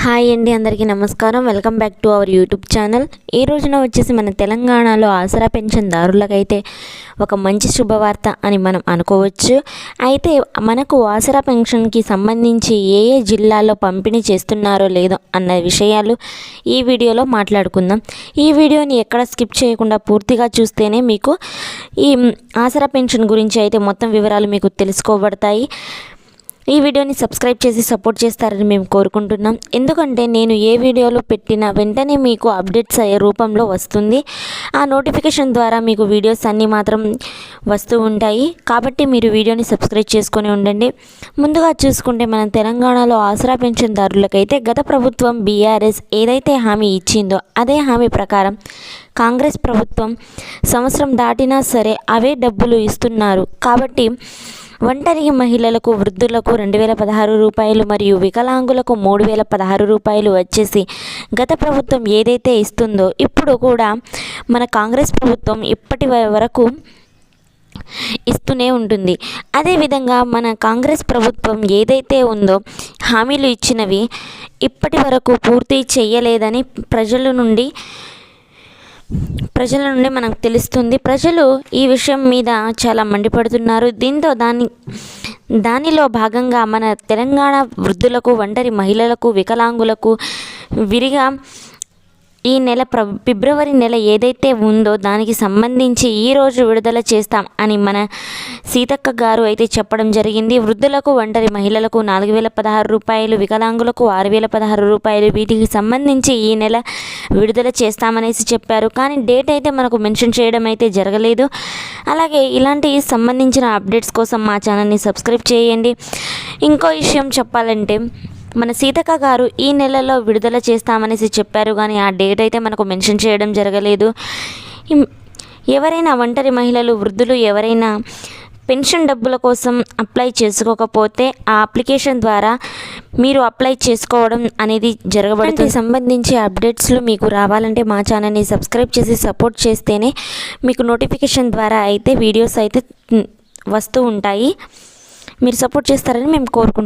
Hi అండి, అందరికీ నమస్కారం. Welcome back to our YouTube channel. ఈ రోజున వచ్చేసి మన తెలంగాణలో ఆసరా పెన్షన్దారులకైతే ఒక మంచి శుభవార్త అని మనం అనుకోవచ్చు. అయితే మనకు ఆసరా పెన్షన్కి సంబంధించి ఏ ఏ జిల్లాల్లో పంపిణీ చేస్తున్నారో లేదో అన్న విషయాలు ఈ వీడియోలో మాట్లాడుకుందాం. ఈ వీడియోని ఎక్కడ స్కిప్ చేయకుండా పూర్తిగా చూస్తేనే మీకు ఈ ఆసరా పెన్షన్ గురించి అయితే మొత్తం వివరాలు మీకు తెలుసుకోబడతాయి. ఈ వీడియోని సబ్స్క్రైబ్ చేసి సపోర్ట్ చేస్తారని మేము కోరుకుంటున్నాం. ఎందుకంటే నేను ఏ వీడియోలో పెట్టినా వెంటనే మీకు అప్డేట్స్ అయ్యే రూపంలో వస్తుంది. ఆ నోటిఫికేషన్ ద్వారా మీకు వీడియోస్ అన్నీ మాత్రం వస్తూ ఉంటాయి. కాబట్టి మీరు వీడియోని సబ్స్క్రైబ్ చేసుకొని ఉండండి. ముందుగా చూసుకుంటే మన తెలంగాణలో ఆసరా పెన్షన్దారులకైతే గత ప్రభుత్వం బీఆర్ఎస్ ఏదైతే హామీ ఇచ్చిందో అదే హామీ ప్రకారం కాంగ్రెస్ ప్రభుత్వం సంవత్సరం దాటినా సరే అవే డబ్బులు ఇస్తున్నారు. కాబట్టి ఒంటరి మహిళలకు, వృద్ధులకు 2016 రూపాయలు మరియు వికలాంగులకు 3016 రూపాయలు వచ్చేసి గత ప్రభుత్వం ఏదైతే ఇస్తుందో ఇప్పుడు కూడా మన కాంగ్రెస్ ప్రభుత్వం ఇప్పటి వరకు ఇస్తూనే ఉంటుంది. అదేవిధంగా మన కాంగ్రెస్ ప్రభుత్వం ఏదైతే ఉందో హామీలు ఇచ్చినవి ఇప్పటి వరకు పూర్తి చేయలేదని ప్రజల నుండి మనకు తెలుస్తుంది. ప్రజలు ఈ విషయం మీద చాలా మండిపడుతున్నారు. దీంతో దానిలో భాగంగా మన తెలంగాణ వృద్ధులకు, ఒంటరి మహిళలకు, వికలాంగులకు విరిగా ఈ నెల ఫిబ్రవరి నెల ఏదైతే ఉందో దానికి సంబంధించి ఈరోజు విడుదల చేస్తాం అని మన సీతక్క గారు అయితే చెప్పడం జరిగింది. వృద్ధులకు, ఒంటరి మహిళలకు 4016 రూపాయలు, వికలాంగులకు 6016 రూపాయలు, వీటికి సంబంధించి ఈ నెల విడుదల చేస్తామనేసి చెప్పారు. కానీ డేట్ అయితే మనకు మెన్షన్ చేయడం అయితే జరగలేదు. అలాగే ఇలాంటి సంబంధించిన అప్డేట్స్ కోసం మా ఛానల్ని సబ్స్క్రైబ్ చేయండి. ఇంకో విషయం చెప్పాలంటే మన సీతక్క గారు ఈ నెలలో విడుదల చేస్తామనేసి చెప్పారు, కానీ ఆ డేట్ అయితే మనకు మెన్షన్ చేయడం జరగలేదు. ఎవరైనా ఒంటరి మహిళలు, వృద్ధులు ఎవరైనా పెన్షన్ డబ్బుల కోసం అప్లై చేసుకోకపోతే ఆ అప్లికేషన్ ద్వారా మీరు అప్లై చేసుకోవడం అనేది జరగబడుతుంది. సంబంధించి అప్డేట్స్లు మీకు రావాలంటే మా ఛానల్ని సబ్స్క్రైబ్ చేసి సపోర్ట్ చేస్తేనే మీకు నోటిఫికేషన్ ద్వారా అయితే వీడియోస్ అయితే వస్తూ ఉంటాయి. మీరు సపోర్ట్ చేస్తారని మేము కోరుకుంటున్నాం.